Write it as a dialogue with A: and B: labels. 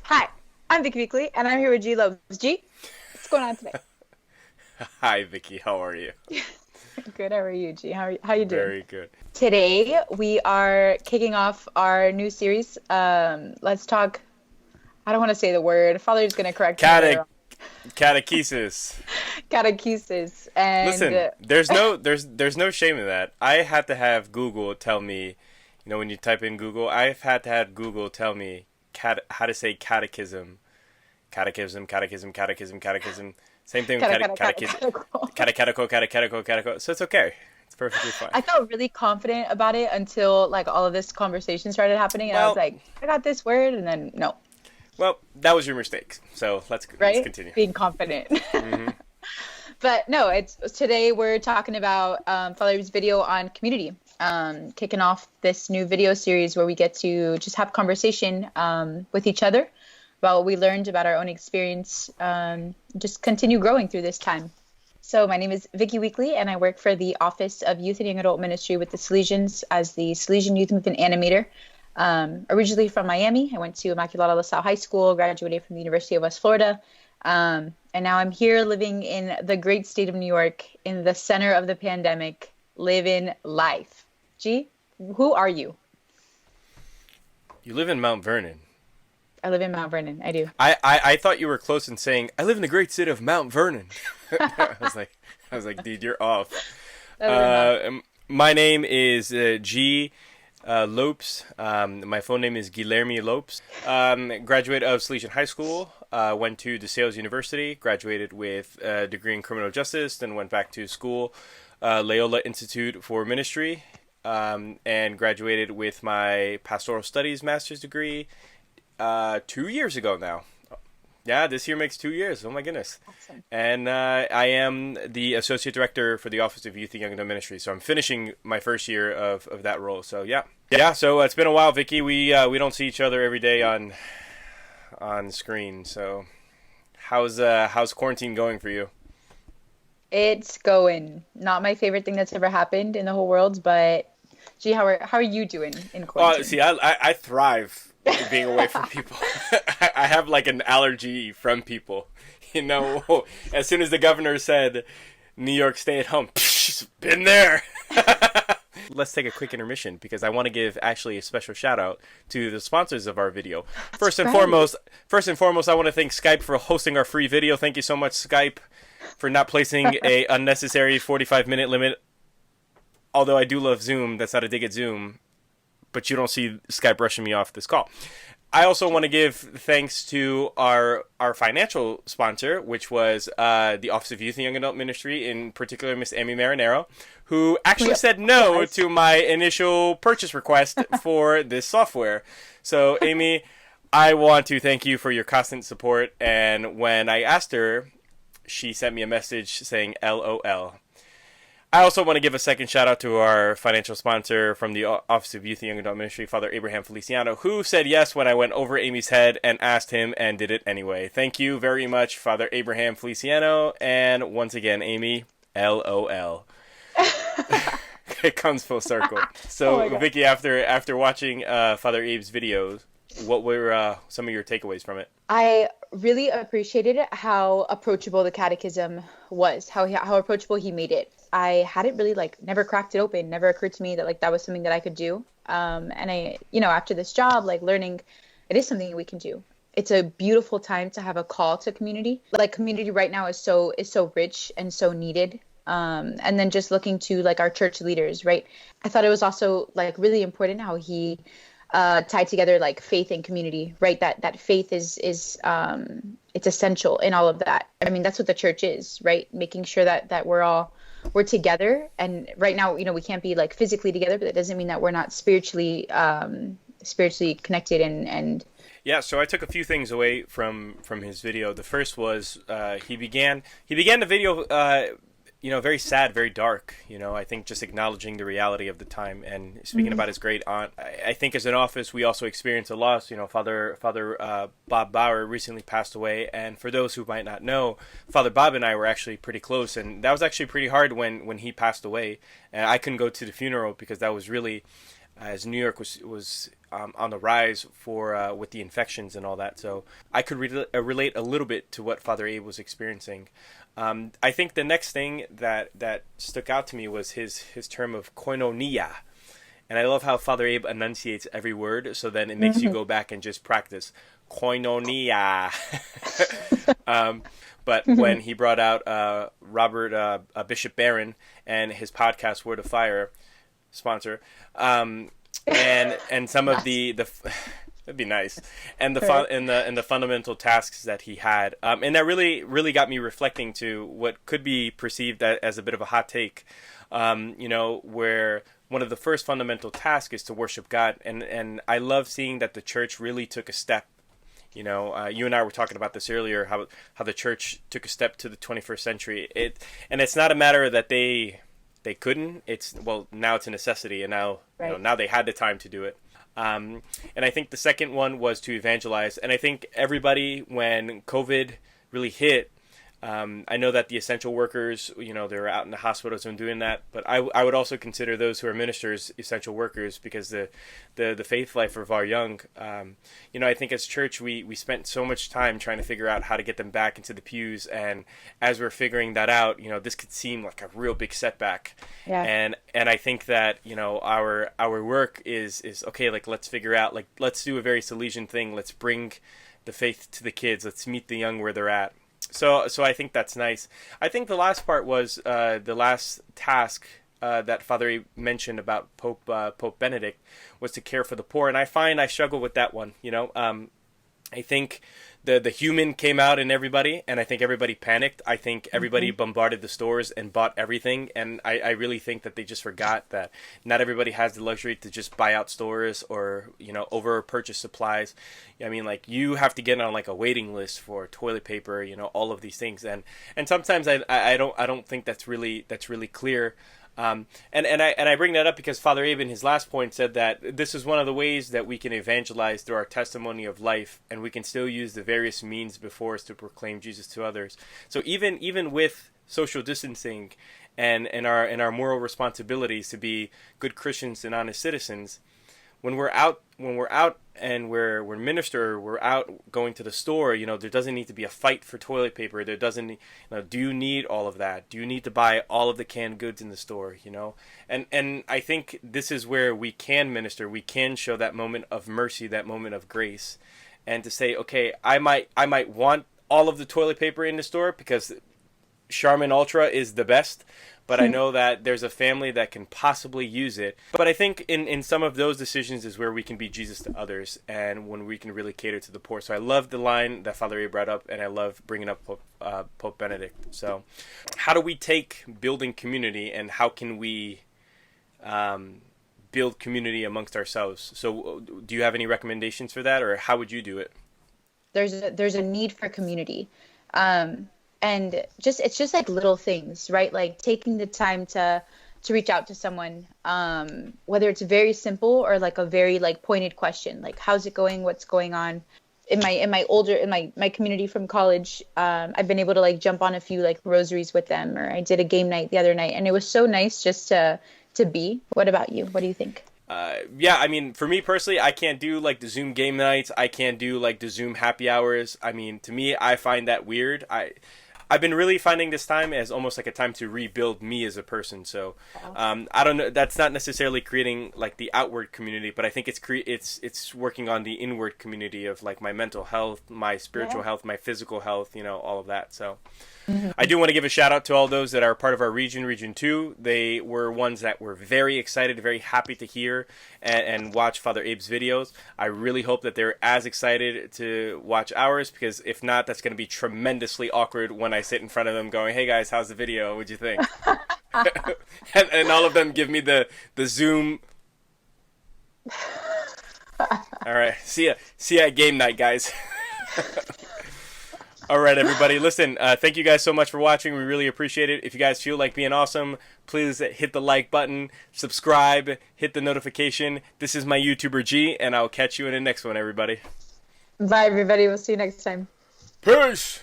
A: Hi, I'm Vicky Weekley, and I'm here with G Lopes. G, what's going on today?
B: Hi, Vicky. How are you?
A: Good. How are you, G? How you doing?
B: Very good.
A: Today we are kicking off our new series. Let's talk. I don't want to say the word. Father's going to correct me
B: Cate-
A: later on.
B: Catechesis.
A: Catechesis, and
B: Listen, there's no shame in that. I had to have Google tell me, when you type in Google, I've had to have Google tell me how to say catechism. Catechism. Same thing with catechism. Catechetical. So it's okay. It's perfectly fine.
A: I felt really confident about it until like all of this conversation started happening, and I was
B: Well,
A: like, I got this word, and then no,
B: well, that was your mistake. So let's
A: right?
B: continue.
A: Being confident.
B: Hmm.
A: But no, it's today we're talking about Father's video on community, kicking off this new video series where we get to just have conversation with each other about what we learned about our own experience, just continue growing through this time. So my name is Vicky Weekley, and I work for the Office of Youth and Young Adult Ministry with the Salesians as the Salesian Youth Movement Animator. Originally from Miami, I went to Immaculata La Salle High School, graduated from the University of West Florida, and now I'm here living in the great state of New York in the center of the pandemic, living life. G, who are you?
B: You live in Mount Vernon.
A: I live in Mount Vernon. I do.
B: I thought you were close in saying I live in the great city of Mount Vernon. I was like, dude, you're off.
A: I live in Mount.
B: My name is G. Lopes. My phone name is Guilherme Lopes. Graduate of Salesian High School. Went to DeSales University. Graduated with a degree in criminal justice. Then went back to school, Loyola Institute for Ministry, and graduated with my pastoral studies master's degree 2 years ago now. Yeah, this year makes 2 years. Oh my goodness.
A: Awesome.
B: And I am the associate director for the Office of Youth and Young Adult Ministry. So I'm finishing my first year of that role. So yeah. Yeah, so it's been a while, Vicky. We don't see each other every day on screen. So how's quarantine going for you?
A: It's going. Not my favorite thing that's ever happened in the whole world, but G, how are you doing in quarantine?
B: See, I thrive being away from people. I have like an allergy from people. As soon as the governor said New York stay at home, been there. Let's take a quick intermission because I want to give actually a special shout out to the sponsors of our video. First and
A: Right.
B: foremost, I want to thank Skype for hosting our free video. Thank you so much, Skype, for not placing a unnecessary 45-minute limit. Although I do love Zoom, that's not a dig at Zoom, but you don't see Skype rushing me off this call. I also want to give thanks to our financial sponsor, which was the Office of Youth and Young Adult Ministry, in particular Miss Amy Marinero, who actually said no to my initial purchase request for this software. So, Amy, I want to thank you for your constant support. And when I asked her, she sent me a message saying LOL. I also want to give a second shout out to our financial sponsor from the Office of Youth and Young Adult Ministry, Father Abraham Feliciano, who said yes when I went over Amy's head and asked him and did it anyway. Thank you very much, Father Abraham Feliciano. And once again, Amy, LOL. It comes full circle.
A: Oh my
B: So,
A: God.
B: Vicky, after watching Father Abe's videos, what were some of your takeaways from it?
A: I really appreciated how approachable the catechism was, how approachable he made it. I hadn't really never cracked it open, never occurred to me that that was something that I could do. And I, after this job, learning, it is something we can do. It's a beautiful time to have a call to community. Community right now is so rich and so needed. And then just looking to our church leaders, right? I thought it was also really important how he tied together faith and community, right? That faith is it's essential in all of that. I mean, that's what the church is, right? Making sure that we're together. And right now, we can't be physically together, but that doesn't mean that we're not spiritually connected and
B: Yeah, so I took a few things away from his video. The first was he began the video very sad, very dark. I think just acknowledging the reality of the time and speaking about his great aunt. I think as an office, we also experienced a loss. Father Bob Bauer recently passed away, and for those who might not know, Father Bob and I were actually pretty close, and that was actually pretty hard when he passed away. And I couldn't go to the funeral because that was really as New York was on the rise for with the infections and all that. So I could relate a little bit to what Father Abe was experiencing. I think the next thing that stuck out to me was his term of koinonia. And I love how Father Abe enunciates every word, so then it makes you go back and just practice koinonia. But when he brought out Robert Bishop Barron and his podcast Word of Fire, sponsor, and some of the that'd be nice, and the fundamental tasks that he had, and that really got me reflecting to what could be perceived as a bit of a hot take, where one of the first fundamental tasks is to worship God, and I love seeing that the church really took a step. You and I were talking about this earlier, how the church took a step to the 21st century. And it's not a matter that they couldn't. Now it's a necessity, and now now they had the time to do it. And I think the second one was to evangelize. And I think everybody, when COVID really hit, I know that the essential workers, they were out in the hospitals and doing that, but I would also consider those who are ministers essential workers, because the faith life of our young, I think as church we spent so much time trying to figure out how to get them back into the pews, and as we're figuring that out, this could seem like a real big setback. Yeah. And I think that our work is okay. Like, let's figure out, like, let's do a very Salesian thing. Let's bring the faith to the kids. Let's meet the young where they're at. So I think that's nice. I think the last part was the last task that Father mentioned about Pope Benedict was to care for the poor, and I find I struggle with that one. I think the human came out in everybody, and I think everybody panicked. I think everybody bombarded the stores and bought everything, and I really think that they just forgot that not everybody has the luxury to just buy out stores or over purchase supplies. I mean, like, you have to get on like a waiting list for toilet paper, all of these things, and sometimes I don't think that's really clear. And I bring that up because Father Abe in his last point said that this is one of the ways that we can evangelize through our testimony of life, and we can still use the various means before us to proclaim Jesus to others. So even with social distancing and our moral responsibilities to be good Christians and honest citizens, when we're out and we're minister, we're out going to the store, there doesn't need to be a fight for toilet paper. There doesn't, do you need all of that? Do you need to buy all of the canned goods in the store? And I think this is where we can minister. We can show that moment of mercy, that moment of grace, and to say, okay, I might want all of the toilet paper in the store because Charmin Ultra is the best, but I know that there's a family that can possibly use it. But I think in some of those decisions is where we can be Jesus to others, and when we can really cater to the poor. So I love the line that Father A brought up, and I love bringing up Pope Benedict. So how do we take building community, and how can we build community amongst ourselves? So do you have any recommendations for that, or how would you do it?
A: There's a need for community. And it's just like little things, right? Like taking the time to reach out to someone, whether it's very simple or like a very like pointed question, like how's it going? What's going on? In my community from college, I've been able to like jump on a few like rosaries with them, or I did a game night the other night, and it was so nice just to be. What about you? What do you think?
B: Yeah, I mean, for me personally, I can't do like the Zoom game nights. I can't do like the Zoom happy hours. I mean, to me, I find that weird. I've been really finding this time as almost like a time to rebuild me as a person. So, I don't know. That's not necessarily creating like the outward community, but I think it's working on the inward community of like my mental health, my spiritual health, my physical health. All of that. So, I do want to give a shout out to all those that are part of our Region 2. They were ones that were very excited, very happy to hear and watch Father Abe's videos. I really hope that they're as excited to watch ours, because if not, that's going to be tremendously awkward when I sit in front of them going, "Hey guys, how's the video? What'd you think?" and all of them give me the Zoom. All right, see ya at game night, guys. All right, everybody. Listen, thank you guys so much for watching. We really appreciate it. If you guys feel like being awesome, please hit the like button, subscribe, hit the notification. This is my YouTuber G, and I'll catch you in the next one, everybody.
A: Bye, everybody. We'll see you next time.
B: Peace!